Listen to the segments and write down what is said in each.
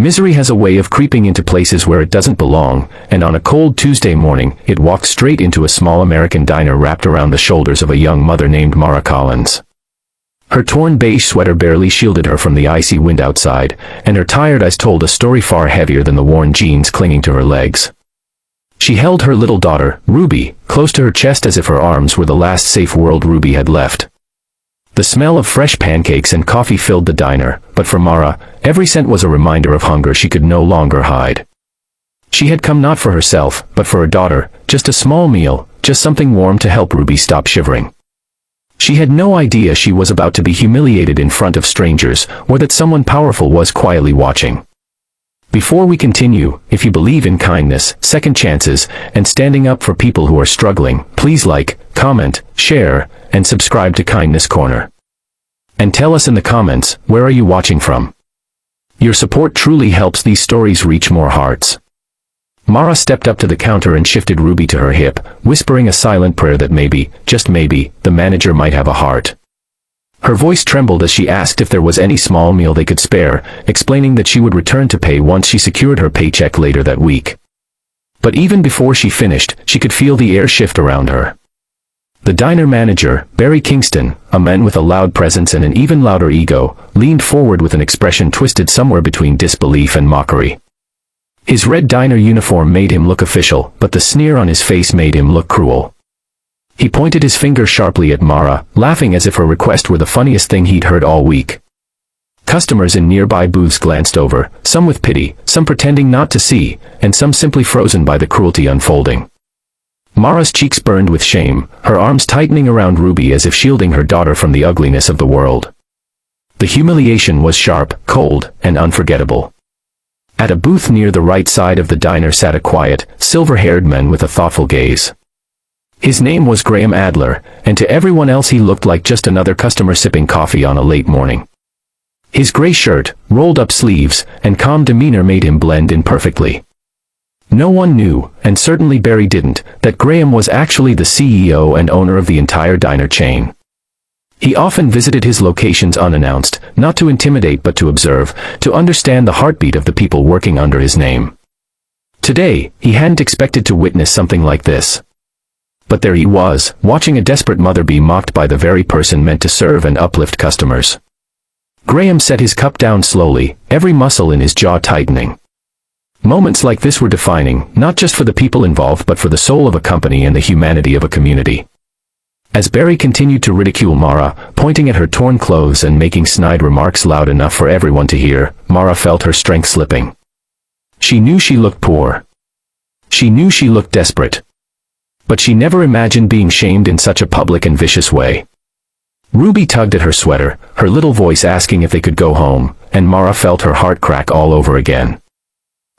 Misery has a way of creeping into places where it doesn't belong, and on a cold Tuesday morning, it walked straight into a small American diner wrapped around the shoulders of a young mother named Mara Collins. Her torn beige sweater barely shielded her from the icy wind outside, and her tired eyes told a story far heavier than the worn jeans clinging to her legs. She held her little daughter, Ruby, close to her chest as if her arms were the last safe world Ruby had left. The smell of fresh pancakes and coffee filled the diner, but for Mara, every scent was a reminder of hunger she could no longer hide. She had come not for herself, but for her daughter, just a small meal, just something warm to help Ruby stop shivering. She had no idea she was about to be humiliated in front of strangers, or that someone powerful was quietly watching. Before we continue, if you believe in kindness, second chances, and standing up for people who are struggling, please like, comment, share, and subscribe to Kindness Corner. And tell us in the comments, where are you watching from? Your support truly helps these stories reach more hearts. Mara stepped up to the counter and shifted Ruby to her hip, whispering a silent prayer that maybe, just maybe, the manager might have a heart. Her voice trembled as she asked if there was any small meal they could spare, explaining that she would return to pay once she secured her paycheck later that week. But even before she finished, she could feel the air shift around her. The diner manager, Barry Kingston, a man with a loud presence and an even louder ego, leaned forward with an expression twisted somewhere between disbelief and mockery. His red diner uniform made him look official, but the sneer on his face made him look cruel. He pointed his finger sharply at Mara, laughing as if her request were the funniest thing he'd heard all week. Customers in nearby booths glanced over, some with pity, some pretending not to see, and some simply frozen by the cruelty unfolding. Mara's cheeks burned with shame, her arms tightening around Ruby as if shielding her daughter from the ugliness of the world. The humiliation was sharp, cold, and unforgettable. At a booth near the right side of the diner sat a quiet, silver-haired man with a thoughtful gaze. His name was Graham Adler, and to everyone else he looked like just another customer sipping coffee on a late morning. His gray shirt, rolled-up sleeves, and calm demeanor made him blend in perfectly. No one knew, and certainly Barry didn't, that Graham was actually the CEO and owner of the entire diner chain. He often visited his locations unannounced, not to intimidate but to observe, to understand the heartbeat of the people working under his name. Today, he hadn't expected to witness something like this. But there he was, watching a desperate mother be mocked by the very person meant to serve and uplift customers. Graham set his cup down slowly, every muscle in his jaw tightening. Moments like this were defining, not just for the people involved but for the soul of a company and the humanity of a community. As Barry continued to ridicule Mara, pointing at her torn clothes and making snide remarks loud enough for everyone to hear, Mara felt her strength slipping. She knew she looked poor. She knew she looked desperate. But she never imagined being shamed in such a public and vicious way. Ruby tugged at her sweater, her little voice asking if they could go home, and Mara felt her heart crack all over again.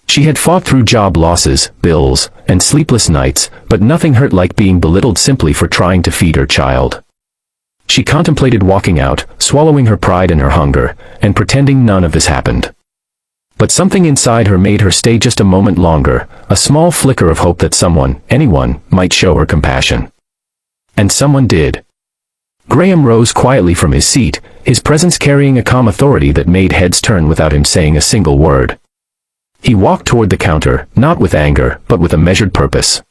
She had fought through job losses, bills, and sleepless nights, but nothing hurt like being belittled simply for trying to feed her child. She contemplated walking out, swallowing her pride and her hunger, and pretending none of this happened. But something inside her made her stay just a moment longer, a small flicker of hope that someone, anyone, might show her compassion. And someone did. Graham rose quietly from his seat, his presence carrying a calm authority that made heads turn without him saying a single word. He walked toward the counter, not with anger, but with a measured purpose.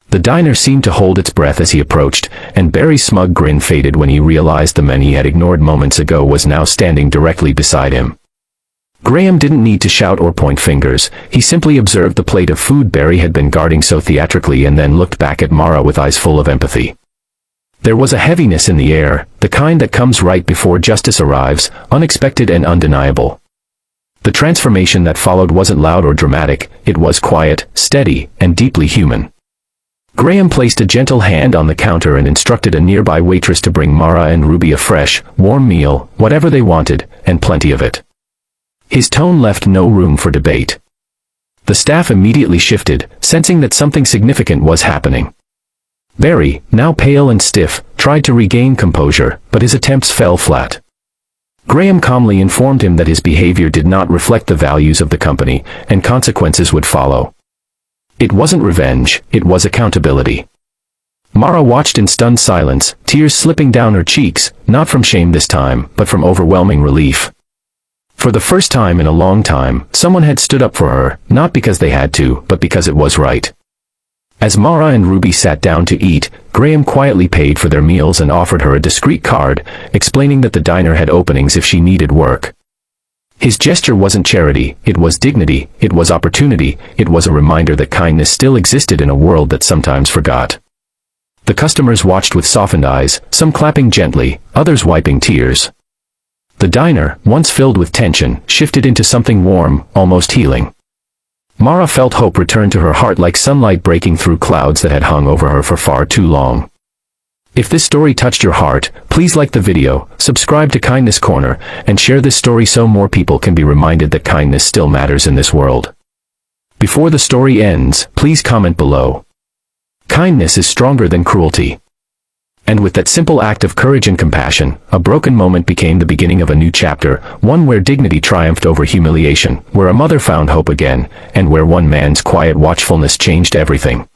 The diner seemed to hold its breath as he approached, and Barry's smug grin faded when he realized the man he had ignored moments ago was now standing directly beside him. Graham didn't need to shout or point fingers, he simply observed the plate of food Barry had been guarding so theatrically and then looked back at Mara with eyes full of empathy. There was a heaviness in the air, the kind that comes right before justice arrives, unexpected and undeniable. The transformation that followed wasn't loud or dramatic, it was quiet, steady, and deeply human. Graham placed a gentle hand on the counter and instructed a nearby waitress to bring Mara and Ruby a fresh, warm meal, whatever they wanted, and plenty of it. His tone left no room for debate. The staff immediately shifted, sensing that something significant was happening. Barry, now pale and stiff, tried to regain composure, but his attempts fell flat. Graham calmly informed him that his behavior did not reflect the values of the company, and consequences would follow. It wasn't revenge, it was accountability. Mara watched in stunned silence, tears slipping down her cheeks, not from shame this time, but from overwhelming relief. For the first time in a long time, someone had stood up for her, not because they had to, but because it was right. As Mara and Ruby sat down to eat, Graham quietly paid for their meals and offered her a discreet card, explaining that the diner had openings if she needed work. His gesture wasn't charity, it was dignity, it was opportunity, it was a reminder that kindness still existed in a world that sometimes forgot. The customers watched with softened eyes, some clapping gently, others wiping tears. The diner, once filled with tension, shifted into something warm, almost healing. Mara felt hope return to her heart like sunlight breaking through clouds that had hung over her for far too long. If this story touched your heart, please like the video, subscribe to Kindness Corner, and share this story so more people can be reminded that kindness still matters in this world. Before the story ends, please comment below. Kindness is stronger than cruelty. And with that simple act of courage and compassion, a broken moment became the beginning of a new chapter, one where dignity triumphed over humiliation, where a mother found hope again, and where one man's quiet watchfulness changed everything.